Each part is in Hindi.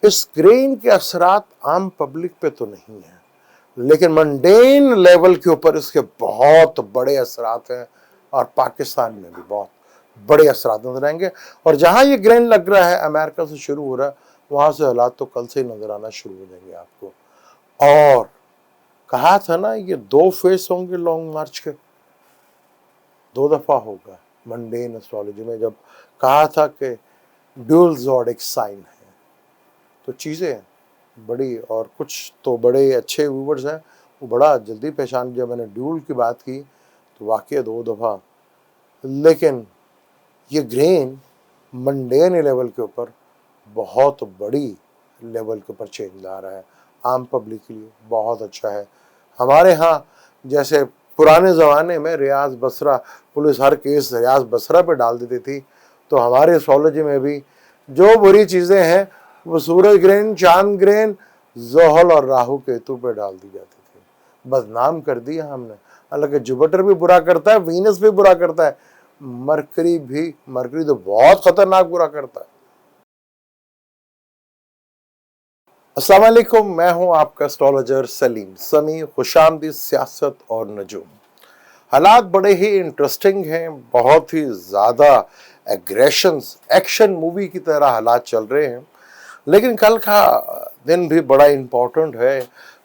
इस ग्रेन के असरात आम पब्लिक पे तो नहीं है, लेकिन मंडेन लेवल के ऊपर इसके बहुत बड़े असरात हैं और पाकिस्तान में भी बहुत बड़े असरात नजर आएंगे। और जहां ये ग्रेन लग रहा है अमेरिका से शुरू हो रहा है, वहां से हालात तो कल से ही नजर आना शुरू हो जाएंगे आपको। और कहा था ना ये 2 फेस होंगे लॉन्ग मार्च के, 2 दफा होगा मंडेन एस्ट्रोलॉजी में, जब कहा था कि ड्यूल ज़ोडिक साइन है। तो चीज़ें बड़ी, और कुछ तो बड़े अच्छे व्यूवर्स हैं वो बड़ा जल्दी पहचान, जब मैंने ड्यूल की बात की तो वाकई 2 दफा। लेकिन ये ग्रेन मंडेन लेवल के ऊपर बहुत बड़ी लेवल के ऊपर चेंज ला रहा है, आम पब्लिक के लिए बहुत अच्छा है। हमारे यहाँ जैसे पुराने ज़माने में रियाज बसरा, पुलिस हर केस रियाज बसरा पे डाल देती थी, तो हमारे एस्ट्रोलॉजी में भी जो बुरी चीज़ें हैं वो सूरज ग्रहण, चांद ग्रहण, जोहल और राहु केतु पे डाल दी जाती थी। बदनाम कर दिया हमने। हालांकि जुपिटर भी बुरा करता है, वीनस भी बुरा करता है, मरकरी तो बहुत खतरनाक बुरा करता है। अस्सलाम वालेकुम, मैं हूं आपका एस्ट्रोलॉजर सलीम समी। खुशामदीद सियासत और नजूम। हालात बड़े ही इंटरेस्टिंग हैं, बहुत ही ज़्यादा एग्रेशंस, एक्शन मूवी की तरह हालात चल रहे हैं। लेकिन कल का दिन भी बड़ा इम्पोर्टेंट है।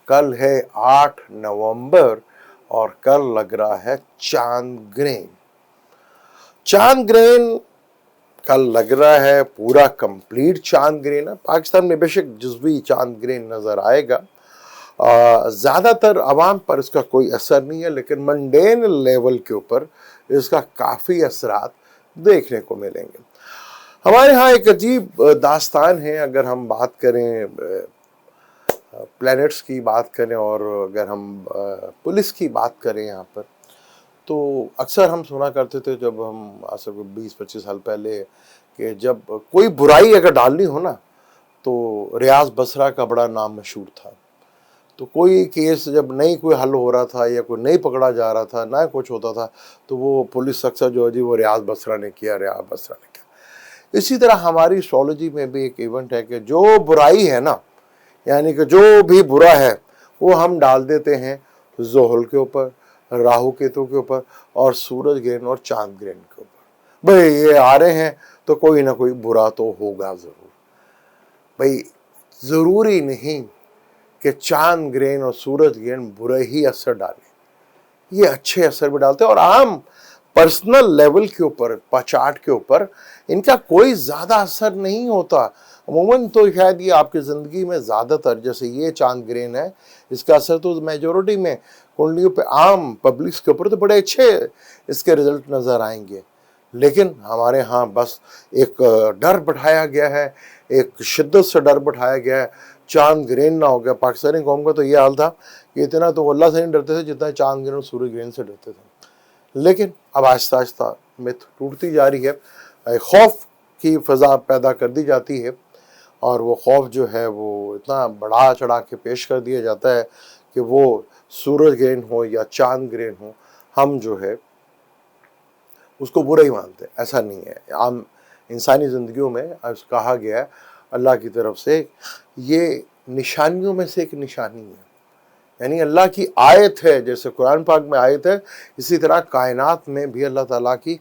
कल है 8 नवंबर और कल लग रहा है चांद ग्रहण। चांद ग्रहण कल लग रहा है, पूरा कंप्लीट चांद ग्रहण है। पाकिस्तान में बेशक जुज़वी चांद ग्रहण नजर आएगा, ज़्यादातर आवाम पर इसका कोई असर नहीं है, लेकिन मंडेन लेवल के ऊपर इसका काफ़ी असरात देखने को मिलेंगे। हमारे यहाँ एक अजीब दास्तान है। अगर हम बात करें प्लैनेट्स की बात करें और अगर हम पुलिस की बात करें यहाँ पर, तो अक्सर हम सुना करते थे जब हम आज से 20-25 साल पहले, कि जब कोई बुराई अगर डालनी हो ना तो रियाज बसरा का बड़ा नाम मशहूर था। तो कोई केस जब नहीं कोई हल हो रहा था या कोई नहीं पकड़ा जा रहा था, ना कुछ होता था, तो वो पुलिस अक्सर जो है जी वो रियाज बसरा ने किया, रियाज बसरा ने किया। इसी तरह हमारी एस्ट्रोलॉजी में भी एक इवेंट है कि जो बुराई है ना, यानी कि जो भी बुरा है वो हम डाल देते हैं जोहल के ऊपर, राहु केतु के ऊपर और सूरज ग्रहण और चांद ग्रहण के ऊपर। भाई ये आ रहे हैं तो कोई ना कोई बुरा तो होगा जरूर। भाई जरूरी नहीं कि चांद ग्रहण और सूरज ग्रहण बुरे ही असर डाले, ये अच्छे असर भी डालते हैं। और आम पर्सनल लेवल के ऊपर, चार्ट के ऊपर इनका कोई ज़्यादा असर नहीं होता अमूमन। तो शायद ये आपकी ज़िंदगी में ज़्यादातर, जैसे ये चांद ग्रहण है, इसका असर तो मेजोरिटी में कुंडलियों पे, आम पब्लिक के ऊपर तो बड़े अच्छे इसके रिजल्ट नज़र आएंगे। लेकिन हमारे यहाँ बस एक डर बैठाया गया है, एक शिद्दत से डर बैठाया गया है। चांद ग्रहण ना हो गया, पाकिस्तानी कौम का तो ये हाल था कि इतना तो अल्लाह से नहीं डरते थे जितना चांद ग्रहण और सूरज ग्रहण से डरते थे। लेकिन अब आहिस्ता आहिस्ता मिथ टूटती जा रही है, खौफ की फ़ज़ा पैदा कर दी जाती है, और वो खौफ जो है वो इतना बढ़ा चढ़ा के पेश कर दिया जाता है कि वो सूरज ग्रहण हो या चांद ग्रहण हो, हम जो है उसको बुरा ही मानते हैं। ऐसा नहीं है। आम इंसानी ज़िंदगियों में कहा गया है अल्लाह की तरफ से, ये निशानियों में से एक निशानी है, यानी अल्लाह की आयत है। जैसे कुरान पाक में आयत है, इसी तरह कायनात में भी अल्लाह ताला की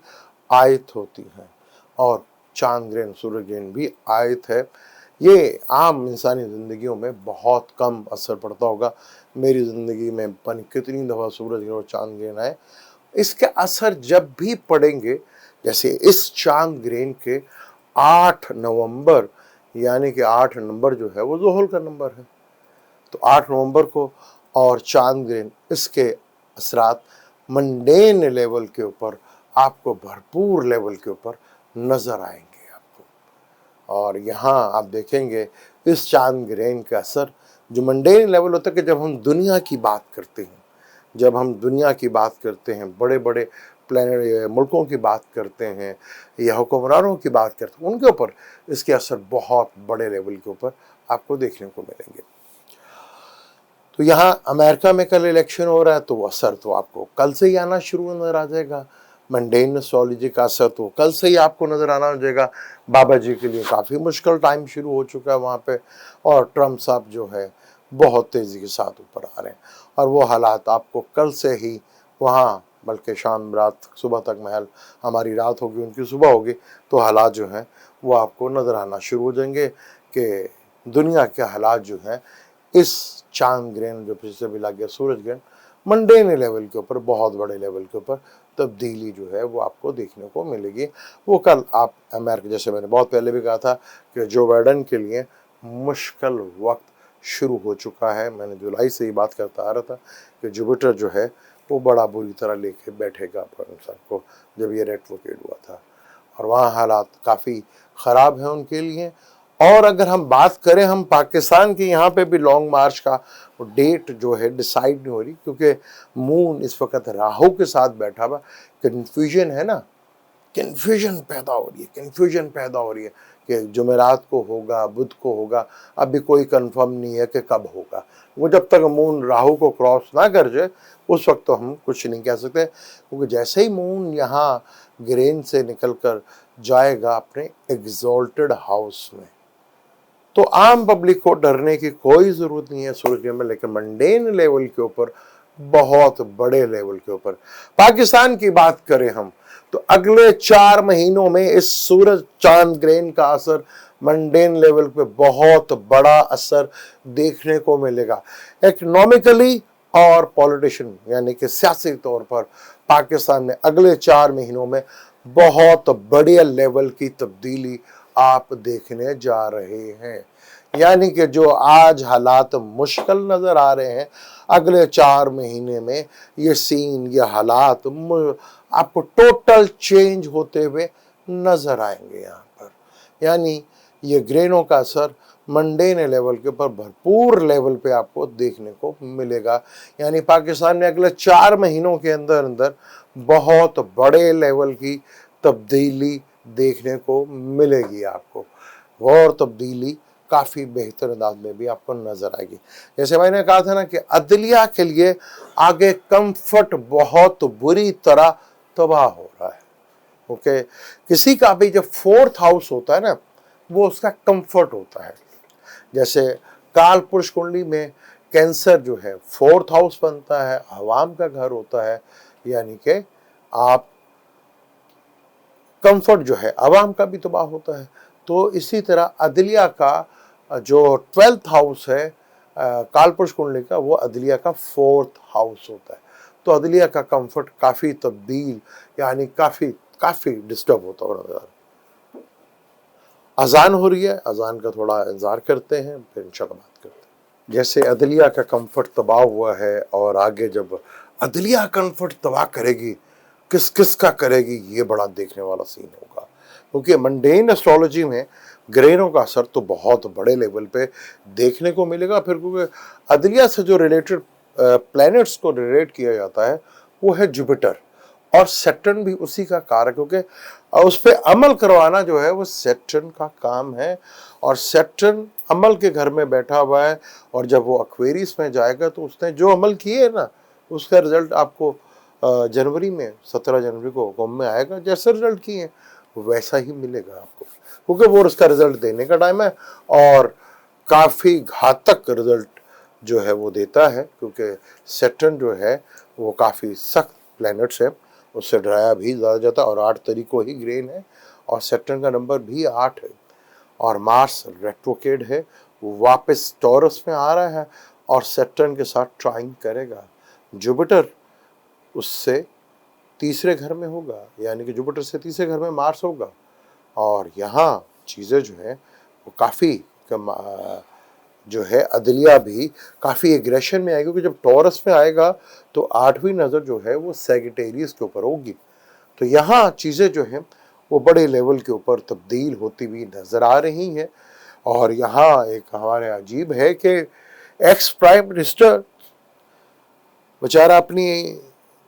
आयत होती है, और चांद ग्रहण, सूरज ग्रहण भी आयत है। ये आम इंसानी ज़िंदगियों में बहुत कम असर पड़ता होगा। मेरी ज़िंदगी में पन कितनी दफ़ा सूरज ग्रहण और चांद ग्रहण आए। इसके असर जब भी पड़ेंगे, जैसे इस चांद ग्रहण के 8 नवंबर, यानी कि 8 नंबर जो है वो ज़ोहल का नंबर है, तो 8 नवंबर को और चांद ग्रहण, इसके असरात मंडेन लेवल के ऊपर आपको भरपूर लेवल के ऊपर नज़र आएंगे आपको। और यहाँ आप देखेंगे इस चांद ग्रहण का असर जो मंडेन लेवल होता है, कि जब हम दुनिया की बात करते हैं, जब हम दुनिया की बात करते हैं, बड़े बड़े प्लान मुल्कों की बात करते हैं या हुक्मरानों की बात करते हैं, उनके ऊपर इसके असर बहुत बड़े लेवल के ऊपर आपको देखने को मिलेंगे। तो यहाँ अमेरिका में कल इलेक्शन हो रहा है, तो वो असर तो आपको कल से ही आना शुरू नजर आ जाएगा। मंडेन एस्ट्रोलॉजी का असर तो कल से ही आपको नज़र आना हो जाएगा। बाबा जी के लिए काफ़ी मुश्किल टाइम शुरू हो चुका है वहाँ पे, और ट्रम्प साहब जो है बहुत तेज़ी के साथ ऊपर आ रहे हैं, और वो हालात आपको कल से ही वहाँ, बल्कि शाम रात सुबह तक महल हमारी रात होगी उनकी सुबह होगी, तो हालात जो हैं वो आपको नज़र आना शुरू हो जाएंगे कि दुनिया के हालात जो हैं इस चांद ग्रहण जो पिछले भी लग गया सूरज ग्रहण, मंडेन लेवल के ऊपर, बहुत बड़े लेवल के ऊपर तब्दीली जो है वो आपको देखने को मिलेगी। वो कल आप अमेरिका, जैसे मैंने बहुत पहले भी कहा था कि जो बाइडन के लिए मुश्किल वक्त शुरू हो चुका है। मैंने जुलाई से ही बात करता आ रहा था कि जुपिटर जो है वो बड़ा बुरी तरह लेके बैठेगा इंसान को, जब ये रेट्रोग्रेड हुआ था, और वहाँ हालात काफ़ी ख़राब हैं उनके लिए। और अगर हम बात करें हम पाकिस्तान की, यहाँ पे भी लॉन्ग मार्च का डेट जो है डिसाइड नहीं हो रही, क्योंकि मून इस वक्त राहु के साथ बैठा हुआ। कन्फ्यूजन है ना, कन्फ्यूजन पैदा हो रही है, कन्फ्यूजन पैदा हो रही है कि जुमेरात को होगा, बुध को होगा, अभी कोई कंफर्म नहीं है कि कब होगा। वो जब तक मून राहु को क्रॉस ना कर जाए उस वक्त तो हम कुछ नहीं कह सकते, क्योंकि जैसे ही मून यहाँ ग्रेन से निकल कर जाएगा अपने एग्जॉल्टेड हाउस में, तो आम पब्लिक को डरने की कोई ज़रूरत नहीं है सूरज में। लेकिन मंडेन लेवल के ऊपर, बहुत बड़े लेवल के ऊपर पाकिस्तान की बात करें हम, तो अगले 4 महीनों में इस सूरज चांद ग्रहण का असर मंडेन लेवल पे बहुत बड़ा असर देखने को मिलेगा। इकोनॉमिकली और पॉलिटिशियन यानी कि सियासी तौर पर पाकिस्तान में अगले 4 महीनों में बहुत बड़े लेवल की तब्दीली आप देखने जा रहे हैं। यानी कि जो आज हालात मुश्किल नज़र आ रहे हैं, अगले 4 महीने में ये सीन, ये हालात आपको टोटल चेंज होते हुए नज़र आएंगे यहाँ पर। यानी ये ग्रहणों का असर मंडेन लेवल के ऊपर भरपूर लेवल पे आपको देखने को मिलेगा। यानी पाकिस्तान में अगले 4 महीनों के अंदर अंदर बहुत बड़े लेवल की तब्दीली देखने को मिलेगी आपको, और तब्दीली काफ़ी बेहतर अंदाज में भी आपको नज़र आएगी। जैसे मैंने कहा था ना कि अदलिया के लिए आगे कंफर्ट बहुत बुरी तरह तबाह हो रहा है। ओके, किसी का भी जब 4th हाउस होता है ना, वो उसका कंफर्ट होता है। जैसे काल पुरुष कुंडली में कैंसर जो है 4th हाउस बनता है, आवाम का घर होता है, यानी कि आप कंफर्ट जो है आवाम का भी तबाह होता है। तो इसी तरह अदलिया का जो 12th हाउस है कालपुरुष कुंडली का, वो अदलिया का 4th हाउस होता है। तो अदलिया का कंफर्ट काफ़ी तब्दील, यानी काफ़ी डिस्टर्ब होता है। अजान हो रही है, अजान का थोड़ा इंतज़ार करते हैं, फिर इंशाल्लाह बात करते हैं। जैसे अदलिया का कंफर्ट तबाह हुआ है, और आगे जब अदलिया कंफर्ट तबाह करेगी, किस किस का करेगी, ये बड़ा देखने वाला सीन होगा। क्योंकि मंडेन एस्ट्रोलॉजी में ग्रहणों का असर तो बहुत बड़े लेवल पे देखने को मिलेगा। फिर क्योंकि अदलिया से जो रिलेटेड प्लैनेट्स को रिलेट किया जाता है वो है जुपिटर, और सैटर्न भी उसी का कारक, क्योंकि उस पर अमल करवाना जो है वो सैटर्न का काम है। और सैटर्न अमल के घर में बैठा हुआ है, और जब वो एक्वेरियस में जाएगा तो उसने जो अमल किए है ना, उसका रिजल्ट आपको जनवरी में 17 जनवरी को कुंभ में आएगा। जैसे रिजल्ट किए वैसा ही मिलेगा आपको, क्योंकि वो उसका रिजल्ट देने का टाइम है, और काफ़ी घातक रिजल्ट जो है वो देता है। क्योंकि सैटर्न जो है वो काफ़ी सख्त प्लैनेट्स है, उससे डराया भी ज़्यादा जाता है। और 8 तारीख को ही ग्रहण है, और सैटर्न का नंबर भी 8 है, और मार्स रेट्रोग्रेड है, वो वापस टॉरस में आ रहा है, और सैटर्न के साथ ट्राइंग करेगा। जुपिटर उससे तीसरे घर में होगा, यानी कि जुपिटर से तीसरे घर में मार्स होगा, और यहाँ चीज़ें जो है वो काफ़ी जो है अदलिया भी काफ़ी एग्रेशन में आएगी। क्योंकि जब टॉरस में आएगा तो 8वीं नज़र जो है वो सैजिटेरियस के ऊपर होगी। तो यहाँ चीज़ें जो हैं वो बड़े लेवल के ऊपर तब्दील होती हुई नज़र आ रही हैं। और यहाँ एक हमारे अजीब है कि एक्स प्राइम मिनिस्टर बेचारा अपनी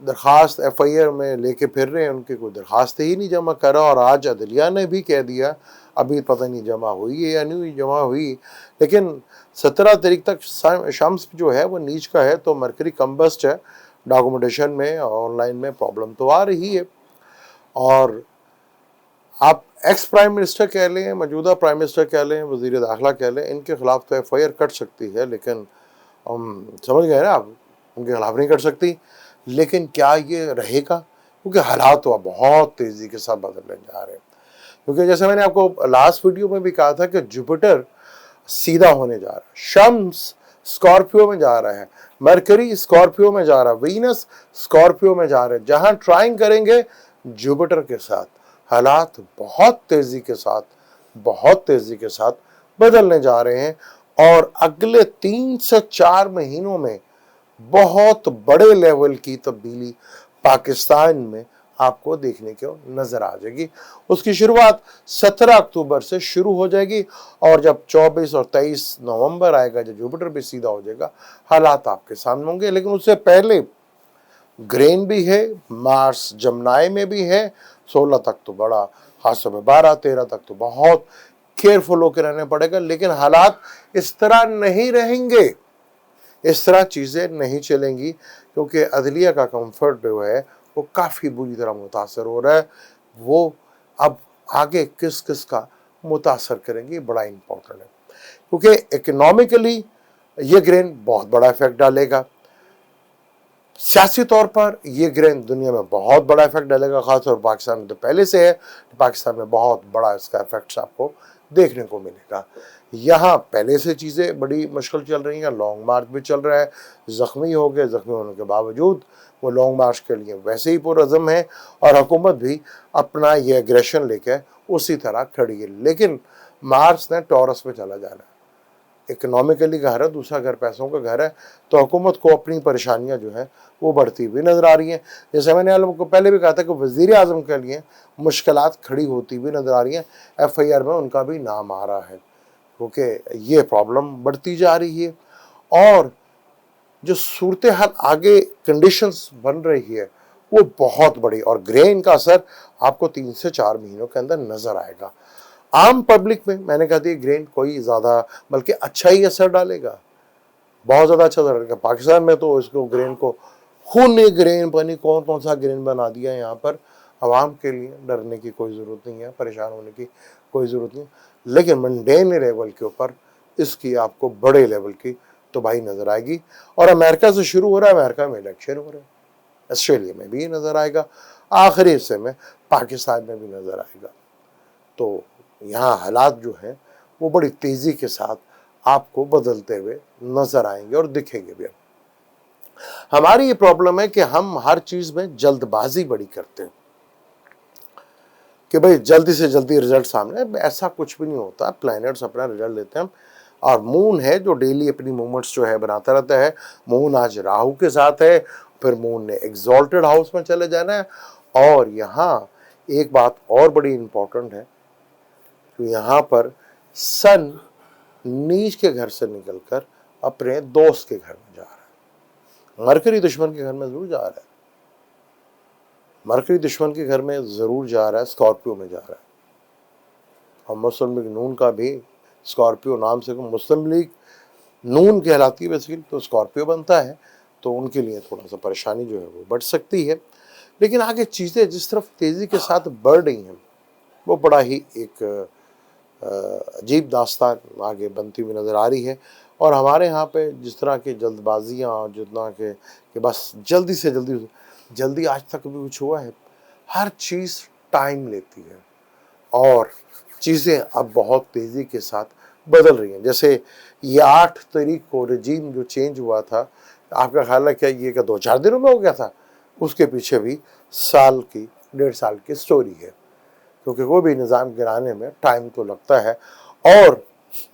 दरख्वास्त FIR में लेके फिर रहे हैं, उनकी कोई दरख्वास्त ही नहीं जमा करा, और आज अदलिया ने भी कह दिया, अभी पता नहीं जमा हुई है या नहीं हुई, जमा हुई लेकिन 17 तारीख तक शम्स जो है वो नीच का है, तो मरकरी कम्बस्ट है, डॉक्यूमेंटेशन में ऑनलाइन में प्रॉब्लम तो आ रही है। और आप एक्स प्राइम मिनिस्टर कह लें, मौजूदा प्राइम मिनिस्टर कह लें, वजीर दाखिला कह लें, इनके खिलाफ तो FIR कट सकती है, लेकिन हम समझ गए ना, आप उनके खिलाफ नहीं कर सकती। लेकिन क्या ये रहेगा? क्योंकि हालात तो अब बहुत तेज़ी के साथ बदलने जा रहे हैं। क्योंकि जैसे मैंने आपको लास्ट वीडियो में भी कहा था कि जुपिटर सीधा होने जा रहा है, शम्स स्कॉर्पियो में जा रहा है, मरकरी स्कॉर्पियो में जा रहा है, वीनस स्कॉर्पियो में जा रहे हैं। जहां ट्राइंग करेंगे जुपिटर के साथ, हालात बहुत तेजी के साथ बदलने जा रहे हैं। और अगले 3 से 4 महीनों में बहुत बड़े लेवल की तब्दीली पाकिस्तान में आपको देखने को नजर आ जाएगी। उसकी शुरुआत 17 अक्टूबर से शुरू हो जाएगी और जब 24 और 23 नवंबर आएगा, जब जुपिटर भी सीधा हो जाएगा, हालात आपके सामने होंगे। लेकिन उससे पहले ग्रेन भी है, मार्स जमनाई में भी है, 16 तक तो बड़ा, खासतौर में 12 13 तक तो बहुत केयरफुल होकर रहना पड़ेगा। लेकिन हालात इस तरह नहीं रहेंगे, इस तरह चीज़ें नहीं चलेंगी, क्योंकि अदलिया का कंफर्ट जो है वो काफ़ी बुरी तरह मुतासर हो रहा है। वो अब आगे किस किस का मुतासर करेंगे, बड़ा इम्पोर्टेंट है। क्योंकि इकोनॉमिकली ये ग्रेन बहुत बड़ा इफेक्ट डालेगा, सियासी तौर पर ये ग्रेन दुनिया में बहुत बड़ा इफेक्ट डालेगा, खासतौर पर पाकिस्तान में तो पहले से है। पाकिस्तान में बहुत बड़ा इसका इफेक्ट आपको देखने को मिलेगा। यहाँ पहले से चीज़ें बड़ी मुश्किल चल रही हैं, लॉन्ग मार्च भी चल रहा है, ज़ख्मी हो गए, ज़ख्मी होने के बावजूद वो लॉन्ग मार्च के लिए वैसे ही पुरअज़म है और हुकूमत भी अपना ये एग्रेशन लेकर उसी तरह खड़ी है। लेकिन मार्च ने टॉरस में चला जाना है, इकोनॉमिकली घर है, दूसरा घर पैसों का घर है, तो हुकूमत को अपनी परेशानियां जो है वो बढ़ती हुई नज़र आ रही हैं। जैसे मैंने आपको पहले भी कहा था कि वज़ीर आज़म के लिए मुश्किलात खड़ी होती हुई नज़र आ रही हैं। FIR में उनका भी नाम आ रहा है, क्योंकि ये प्रॉब्लम बढ़ती जा रही है और जो सूरत हाल आगे कंडीशंस बन रही है वो बहुत बड़ी, और ग्रेन का असर आपको 3 से 4 महीनों के अंदर नज़र आएगा। आम पब्लिक में मैंने कहा था ग्रेन कोई ज़्यादा बल्कि अच्छा ही असर डालेगा, बहुत ज़्यादा अच्छा असर डालेगा। पाकिस्तान में तो इसको ग्रेन को खून ग्रेन बनी, कौन कौन सा ग्रेन बना दिया यहाँ पर। आवाम के लिए डरने की कोई ज़रूरत नहीं है, परेशान होने की कोई ज़रूरत नहीं, लेकिन मंडेन लेवल के ऊपर इसकी आपको बड़े लेवल की तबाही नज़र आएगी। और अमेरिका से शुरू हो रहा है, अमेरिका में इलेक्शन हो रहा है, ऑस्ट्रेलिया में भी नज़र आएगा, आखिरी हिस्से में पाकिस्तान में भी नज़र आएगा। तो यहाँ हालात जो हैं वो बड़ी तेज़ी के साथ आपको बदलते हुए नज़र आएंगे और दिखेंगे भी। हमारी ये प्रॉब्लम है कि हम हर चीज़ में जल्दबाजी बड़ी करते हैं कि भाई जल्दी से जल्दी रिजल्ट सामने। ऐसा कुछ भी नहीं होता, प्लैनेट्स अपना रिजल्ट लेते हैं और मून है जो डेली अपनी मूवमेंट्स जो है बनाता रहता है। मून आज राहु के साथ है, फिर मून ने एग्जॉल्टेड हाउस में चले जाना है। और यहाँ एक बात और बड़ी इंपॉर्टेंट है, तो यहाँ पर सन नीच के घर से निकलकर अपने दोस्त के घर में जा रहा है। मरकरी दुश्मन के घर में जरूर जा रहा है, मरकरी दुश्मन के घर में जरूर जा रहा है, स्कॉर्पियो में जा रहा है। और मुस्लिम लीग नून का भी स्कॉर्पियो नाम से, मुस्लिम लीग नून कहलाती है बेसिकली, तो स्कॉर्पियो बनता है, तो उनके लिए थोड़ा सा परेशानी जो है वो बढ़ सकती है। लेकिन आगे चीज़ें जिस तरफ तेज़ी के साथ बढ़ रही हैं वो बड़ा ही एक अजीब दास्तान आगे बनती हुई नज़र आ रही है। और हमारे यहाँ पे जिस तरह की जल्दबाजियाँ और जितना कि बस जल्दी से जल्दी आज तक भी कुछ हुआ है, हर चीज़ टाइम लेती है और चीज़ें अब बहुत तेज़ी के साथ बदल रही हैं। जैसे ये 8 तारीख को रजीम जो चेंज हुआ था, आपका ख्याल है क्या ये 2-4 दिनों में हो गया था? उसके पीछे भी साल की 1.5 साल की स्टोरी है, क्योंकि कोई भी निज़ाम गिराने में टाइम तो लगता है। और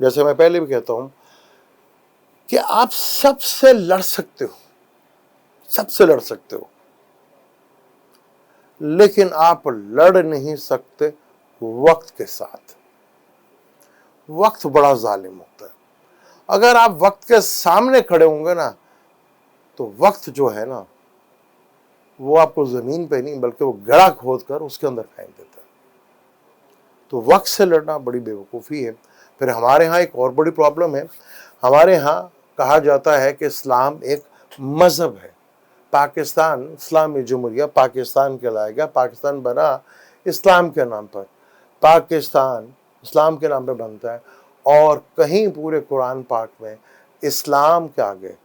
जैसे मैं पहले भी कहता हूँ कि आप सबसे लड़ सकते हो, लेकिन आप लड़ नहीं सकते वक्त के साथ। वक्त बड़ा जालिम होता है। अगर आप वक्त के सामने खड़े होंगे ना, तो वक्त जो है ना वो आपको जमीन पे नहीं बल्कि वो गड्ढा खोद कर उसके अंदर फेंक देता है। तो वक्त से लड़ना बड़ी बेवकूफ़ी है। फिर हमारे यहाँ एक और बड़ी प्रॉब्लम है, हमारे यहाँ कहा जाता है कि इस्लाम एक मज़हब है। पाकिस्तान इस्लामी जमहूरिया पाकिस्तान कहलाएगा। पाकिस्तान बना इस्लाम के नाम पर, पाकिस्तान इस्लाम के नाम पर बनता है। और कहीं पूरे कुरान पाक में इस्लाम के आगे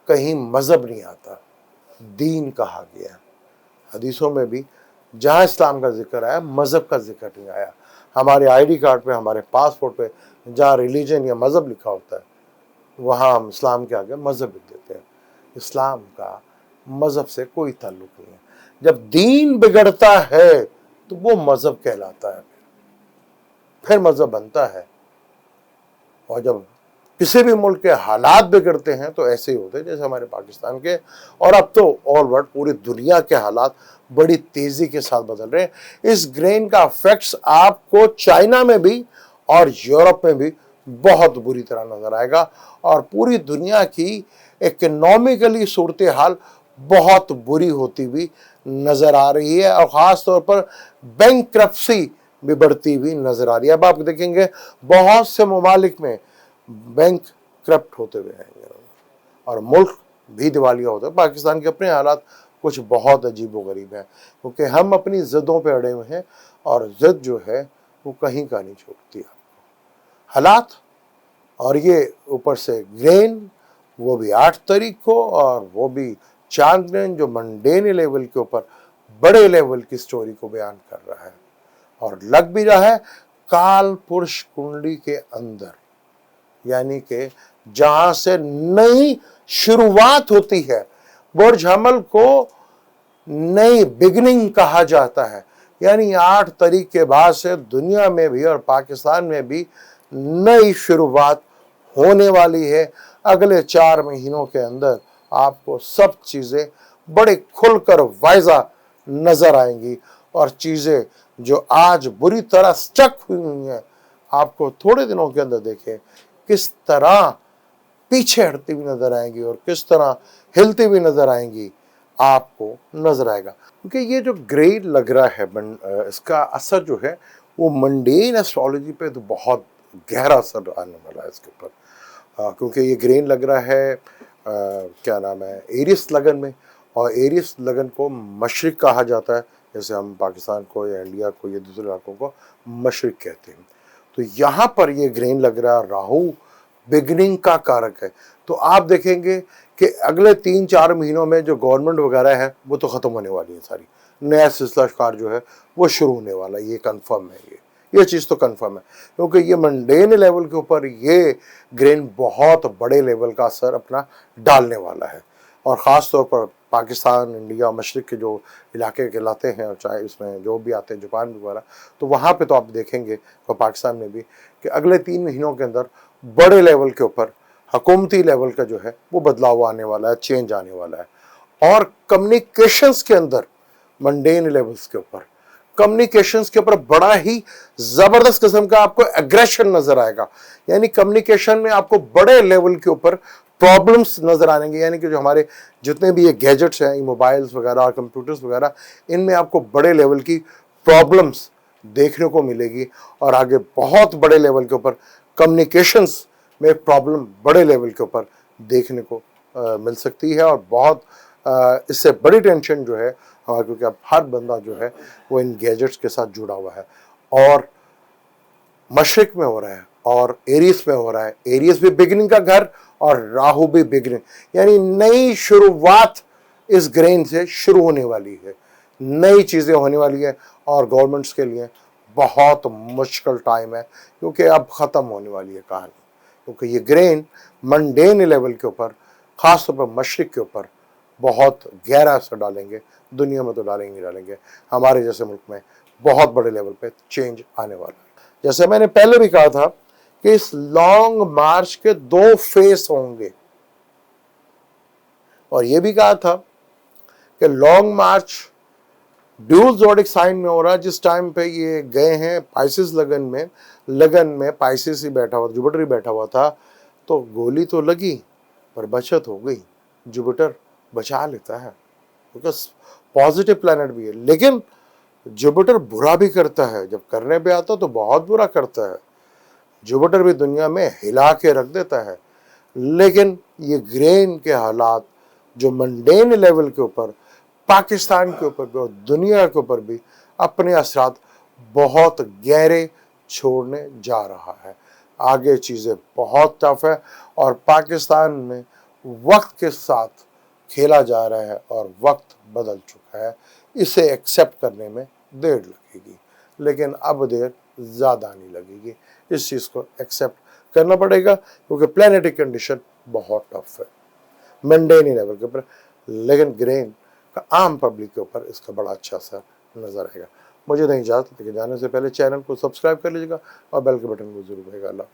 कहीं मजहब नहीं आता, दीन कहा गया है। हदीसों में भी जहाँ इस्लाम का जिक्र आया, मजहब का जिक्र नहीं आया। हमारे आईडी कार्ड पे, हमारे पासपोर्ट पे जहाँ रिलीजन या मजहब लिखा होता है, वहाँ हम इस्लाम के आगे मजहब लिख देते हैं। इस्लाम का मजहब से कोई ताल्लुक नहीं है। जब दीन बिगड़ता है तो वो मजहब कहलाता है, फिर मजहब बनता है। और जब किसी भी मुल्क के हालात बिगड़ते हैं तो ऐसे ही होते हैं जैसे हमारे पाकिस्तान के, और अब तो ऑल वर्ल्ड पूरी दुनिया के हालात बड़ी तेजी के साथ बदल रहे हैं। इस ग्रेन का इफेक्ट्स आपको चाइना में भी और यूरोप में भी बहुत बुरी तरह नजर आएगा, और पूरी दुनिया की इकोनॉमिकली सूरत हाल बहुत बुरी होती हुई नजर आ रही है, और ख़ास तौर पर बैंकरप्सी भी बढ़ती हुई नजर आ रही है। अब आप देखेंगे बहुत से ममालिक में बैंक करप्ट होते हुए हैं और मुल्क भी दिवालिया होता है। पाकिस्तान के अपने हालात कुछ बहुत अजीबोगरीब हैं, क्योंकि हम अपनी ज़िद्दों पे अड़े हुए हैं, और ज़िद जो है वो कहीं का नहीं छोड़ती आपको। हालात और ये ऊपर से ग्रेन, वो भी 8 तारीख को, और वो भी चांद ग्रेन जो मंडेन लेवल के ऊपर बड़े लेवल की स्टोरी को बयान कर रहा है, और लग भी रहा है काल पुरुष कुंडली के अंदर, यानी कि जहां से नई शुरुआत होती है। बुर्ज हमल को नई बिगनिंग कहा जाता है, यानी 8 तारीख के बाद से दुनिया में भी और पाकिस्तान में भी नई शुरुआत होने वाली है। अगले 4 महीनों के अंदर आपको सब चीज़ें बड़े खुलकर वायजा नजर आएंगी, और चीज़ें जो आज बुरी तरह स्टक हुई हैं, आपको थोड़े दिनों के अंदर देखें किस तरह पीछे हटती हुई नजर आएंगी और किस तरह हिलती हुई नजर आएंगी, आपको नजर आएगा। क्योंकि ये जो ग्रेड लग रहा है, इसका असर जो है वो मंडेन एस्ट्रोलॉजी पे तो बहुत गहरा असर आने वाला है इसके ऊपर, क्योंकि ये ग्रेन लग रहा है क्या नाम है, एरियस लगन में, और एरियस लगन को मशरिक कहा जाता है, जैसे हम पाकिस्तान को या इंडिया को या दूसरे इलाकों को मशरिक कहते हैं। तो यहाँ पर ये ग्रेन लग रहा है, राहु बिगनिंग का कारक है। तो आप देखेंगे कि अगले 3-4 महीनों में जो गवर्नमेंट वगैरह है वो तो ख़त्म होने वाली है सारी, नया सिलसिला कार जो है वो शुरू होने वाला है, ये कंफर्म है। ये चीज़ तो कंफर्म है, क्योंकि ये मंडेन लेवल के ऊपर ये ग्रेन बहुत बड़े लेवल का असर अपना डालने वाला है। और ख़ास तौर पर पाकिस्तान, इंडिया, मशरिक के जो इलाके कहलाते हैं, और चाहे इसमें जो भी आते हैं जापान वगैरह, तो वहाँ पे तो आप देखेंगे और पाकिस्तान में भी कि अगले 3 महीनों के अंदर बड़े लेवल के ऊपर हुकूमती लेवल का जो है वो बदलाव आने वाला है, चेंज आने वाला है। और कम्युनिकेशंस के अंदर मंडेन लेवल्स के ऊपर, कम्युनिकेशंस के ऊपर बड़ा ही ज़बरदस्त किस्म का आपको एग्रेशन नज़र आएगा, यानी कम्युनिकेशन में आपको बड़े लेवल के ऊपर प्रॉब्लम्स नज़र आएंगे। यानी कि जो हमारे जितने भी ये गैजेट्स हैं, मोबाइल्स वगैरह और कंप्यूटर्स वगैरह, इनमें आपको बड़े लेवल की प्रॉब्लम्स देखने को मिलेगी, और आगे बहुत बड़े लेवल के ऊपर कम्युनिकेशंस में प्रॉब्लम बड़े लेवल के ऊपर देखने को मिल सकती है। और बहुत इससे बड़ी टेंशन जो है क्योंकि अब हर बंदा जो है वो इन गैजेट्स के साथ जुड़ा हुआ है, और मशरिक में हो रहा है और एरियस में हो रहा है। एरियस भी बिगनिंग का घर और राहु भी बिगनिंग, यानी नई शुरुआत इस ग्रेन से शुरू होने वाली है, नई चीज़ें होने वाली है। और गवर्नमेंट्स के लिए बहुत मुश्किल टाइम है, क्योंकि अब ख़त्म होने वाली है कहानी, क्योंकि ये ग्रेन मंडेन लेवल के ऊपर, ख़ास तौर पर मशरिक के ऊपर बहुत गहरा असर डालेंगे। दुनिया में तो डालेंगे, हमारे जैसे मुल्क में बहुत बड़े लेवल पे चेंज आने वाला है। जैसे मैंने पहले भी कहा था कि इस लॉन्ग मार्च के 2 फेस होंगे, और ये भी कहा था कि लॉन्ग मार्च ड्यूल ज़ोडिक साइन में हो रहा है। जिस टाइम पे ये गए हैं पाइसेस लगन में पाइसेस ही बैठा हुआ, जुपिटर ही बैठा हुआ था, तो गोली तो लगी पर बचत हो गई। जुपिटर बचा लेता है, बिकॉज पॉजिटिव प्लैनेट भी है, लेकिन जुपिटर बुरा भी करता है, जब करने पे आता तो बहुत बुरा करता है। जुपिटर भी दुनिया में हिला के रख देता है, लेकिन ये ग्रेन के हालात जो मंडेन लेवल के ऊपर पाकिस्तान के ऊपर भी और दुनिया के ऊपर भी अपने असरात बहुत गहरे छोड़ने जा रहा है। आगे चीज़ें बहुत टफ है और पाकिस्तान में वक्त के साथ खेला जा रहा है और वक्त बदल चुका है। इसे एक्सेप्ट करने में देर लगेगी, लेकिन अब देर ज़्यादा नहीं लगेगी। इस चीज़ को एक्सेप्ट करना पड़ेगा क्योंकि प्लानिटिक कंडीशन बहुत टफ है मंडेनी लेवल के ऊपर, लेकिन ग्रेन का आम पब्लिक के ऊपर इसका बड़ा अच्छा असर नजर आएगा। मुझे नहीं इजाज़त, लेकिन जाने से पहले चैनल को सब्सक्राइब कर लीजिएगा और बेल के बटन को जरूर दबाइएगा। अल्लाह।